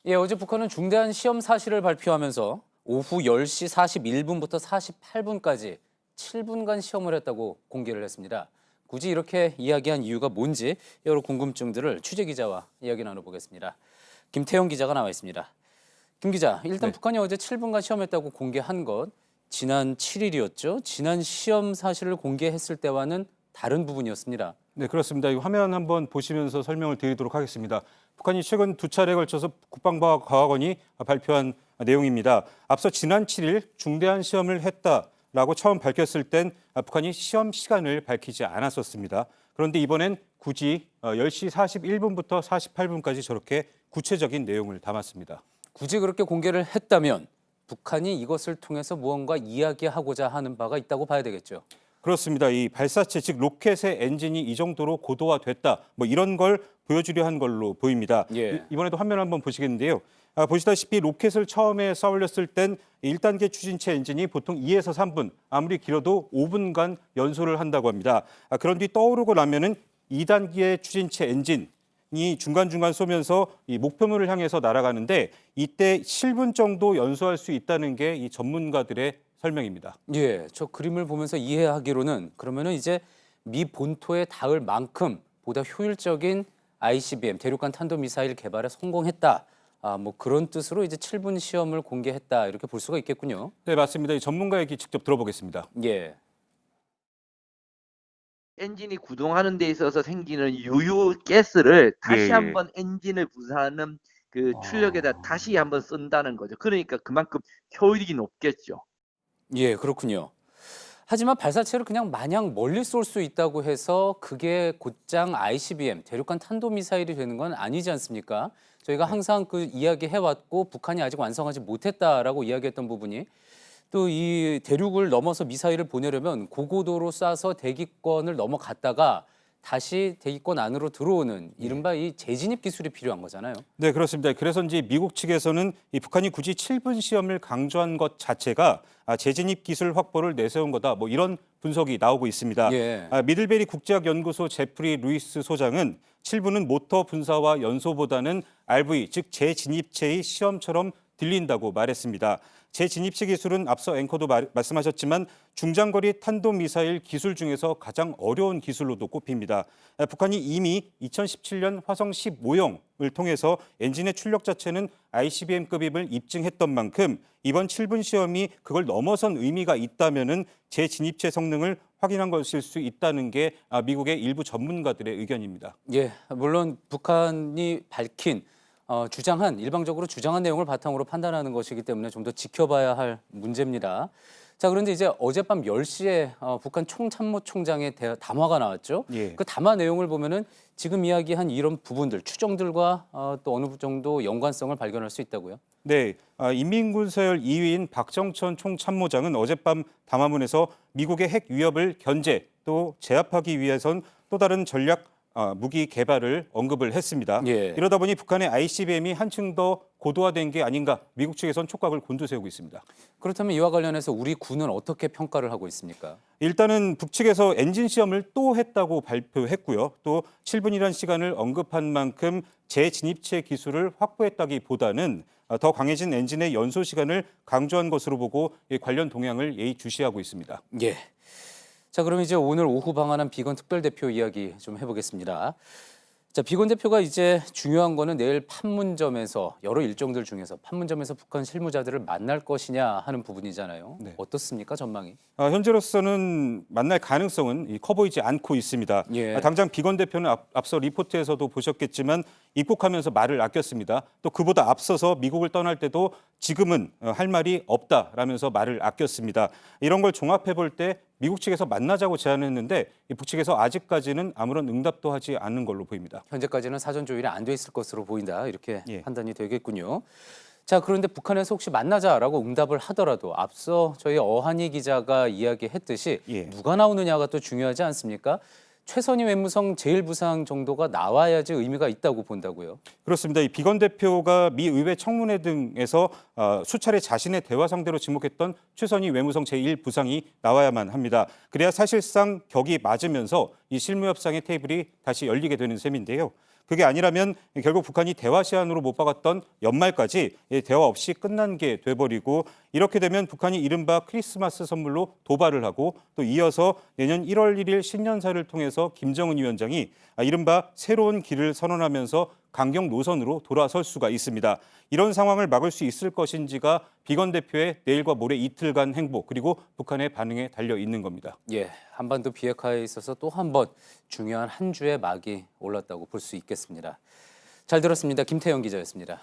예, 어제 북한은 중대한 시험 사실을 발표하면서 오후 10시 41분부터 48분까지 7분간 시험을 했다고 공개를 했습니다. 굳이 이렇게 이야기한 이유가 뭔지 여러 궁금증들을 취재 기자와 이야기 나눠보겠습니다. 김태형 기자가 나와 있습니다. 김 기자, 일단 네. 북한이 어제 7분간 시험했다고 공개한 것, 지난 7일이었죠. 지난 시험 사실을 공개했을 때와는 다른 부분이었습니다. 네, 그렇습니다. 이 화면 한번 보시면서 설명을 드리도록 하겠습니다. 북한이 최근 두 차례에 걸쳐서 국방과학원이 발표한 내용입니다. 앞서 지난 7일 중대한 시험을 했다라고 처음 밝혔을 땐 북한이 시험 시간을 밝히지 않았었습니다. 그런데 이번엔 굳이 10시 41분부터 48분까지 저렇게 구체적인 내용을 담았습니다. 굳이 그렇게 공개를 했다면 북한이 이것을 통해서 무언가 이야기하고자 하는 바가 있다고 봐야 되겠죠. 그렇습니다. 이 발사체 즉 로켓의 엔진이 이 정도로 고도화됐다. 이런 걸 보여주려 한 걸로 보입니다. 예. 이번에도 화면 한번 보시겠는데요. 보시다시피 로켓을 처음에 쏴 올렸을 땐 1단계 추진체 엔진이 보통 2에서 3분, 아무리 길어도 5분간 연소를 한다고 합니다. 그런 뒤 떠오르고 나면은 2단계 추진체 엔진이 중간중간 쏘면서 이 목표물을 향해서 날아가는데 이때 7분 정도 연소할 수 있다는 게 이 전문가들의 설명입니다. 예, 저 그림을 보면서 이해하기로는 그러면은 이제 미 본토에 닿을 만큼 보다 효율적인 ICBM 대륙간 탄도미사일 개발에 성공했다. 뭐 그런 뜻으로 이제 7분 시험을 공개했다 이렇게 볼 수가 있겠군요. 네, 맞습니다. 이 전문가 얘기 직접 들어보겠습니다. 예, 엔진이 구동하는 데 있어서 생기는 유효 가스를 다시 예. 한번 엔진을 구사하는 그 출력에다 다시 한번 쓴다는 거죠. 그러니까 그만큼 효율이 높겠죠. 예, 그렇군요. 하지만 발사체를 그냥 마냥 멀리 쏠 수 있다고 해서 그게 곧장 ICBM 대륙간 탄도미사일이 되는 건 아니지 않습니까? 저희가 항상 그 이야기 해왔고 북한이 아직 완성하지 못했다라고 이야기했던 부분이 또 이 대륙을 넘어서 미사일을 보내려면 고고도로 쏴서 대기권을 넘어갔다가 다시 대기권 안으로 들어오는 이른바 이 재진입 기술이 필요한 거잖아요. 네, 그렇습니다. 그래서인지 미국 측에서는 이 북한이 굳이 7분 시험을 강조한 것 자체가 재진입 기술 확보를 내세운 거다. 이런 분석이 나오고 있습니다. 예. 미들베리 국제학 연구소 제프리 루이스 소장은 7분은 모터 분사와 연소보다는 RV 즉 재진입체의 시험처럼 들린다고 말했습니다. 재진입체 기술은 앞서 앵커도 말씀하셨지만 중장거리 탄도미사일 기술 중에서 가장 어려운 기술로도 꼽힙니다. 북한이 이미 2017년 화성 15형을 통해서 엔진의 출력 자체는 ICBM급임을 입증했던 만큼 이번 7분 시험이 그걸 넘어선 의미가 있다면은 재진입체 성능을 확인한 것일 수 있다는 게 미국의 일부 전문가들의 의견입니다. 예, 물론 북한이 밝힌 일방적으로 주장한 내용을 바탕으로 판단하는 것이기 때문에 좀 더 지켜봐야 할 문제입니다. 자, 그런데 이제 어젯밤 10시에 북한 총참모총장의 담화가 나왔죠. 예. 그 담화 내용을 보면은 지금 이야기한 이런 부분들, 추정들과 또 어느 정도 연관성을 발견할 수 있다고요? 네, 인민군사열 2위인 박정천 총참모장은 어젯밤 담화문에서 미국의 핵 위협을 견제 또 제압하기 위해선 또 다른 전략 무기 개발을 언급을 했습니다. 예. 이러다 보니 북한의 ICBM이 한층 더 고도화된 게 아닌가 미국 측에선 촉각을 곤두세우고 있습니다. 그렇다면 이와 관련해서 우리 군은 어떻게 평가를 하고 있습니까? 일단은 북측에서 엔진 시험을 또 했다고 발표했고요. 또 7분이라는 시간을 언급한 만큼 재진입체 기술을 확보했다기보다는 더 강해진 엔진의 연소 시간을 강조한 것으로 보고 관련 동향을 예의주시하고 있습니다. 예. 자, 그럼 이제 오늘 오후 방한한 비건 특별대표 이야기 좀 해보겠습니다. 자, 비건 대표가 이제 중요한 거는 내일 판문점에서 여러 일정들 중에서 판문점에서 북한 실무자들을 만날 것이냐 하는 부분이잖아요. 네. 어떻습니까, 전망이? 현재로서는 만날 가능성은 커 보이지 않고 있습니다. 예. 당장 비건 대표는 앞서 리포트에서도 보셨겠지만 입국하면서 말을 아꼈습니다. 또 그보다 앞서서 미국을 떠날 때도 지금은 할 말이 없다라면서 말을 아꼈습니다. 이런 걸 종합해 볼 때 미국 측에서 만나자고 제안했는데 북측에서 아직까지는 아무런 응답도 하지 않는 걸로 보입니다. 현재까지는 사전 조율이 안 돼 있을 것으로 보인다. 이렇게 예. 판단이 되겠군요. 자, 그런데 북한에서 혹시 만나자라고 응답을 하더라도 앞서 저희 어한희 기자가 이야기했듯이 예. 누가 나오느냐가 또 중요하지 않습니까? 최선희 외무성 제1부상 정도가 나와야지 의미가 있다고 본다고요. 그렇습니다. 이 비건 대표가 미 의회 청문회 등에서 수차례 자신의 대화 상대로 지목했던 최선희 외무성 제1부상이 나와야만 합니다. 그래야 사실상 격이 맞으면서 이 실무 협상의 테이블이 다시 열리게 되는 셈인데요. 그게 아니라면 결국 북한이 대화 시한으로 못 박았던 연말까지 대화 없이 끝난 게 돼버리고 이렇게 되면 북한이 이른바 크리스마스 선물로 도발을 하고 또 이어서 내년 1월 1일 신년사를 통해서 김정은 위원장이 이른바 새로운 길을 선언하면서 강경 노선으로 돌아설 수가 있습니다. 이런 상황을 막을 수 있을 것인지가 비건 대표의 내일과 모레 이틀간 행보 그리고 북한의 반응에 달려 있는 겁니다. 예, 한반도 비핵화에 있어서 또 한 번 중요한 한 주의 막이 올랐다고 볼 수 있겠습니다. 잘 들었습니다. 김태영 기자였습니다.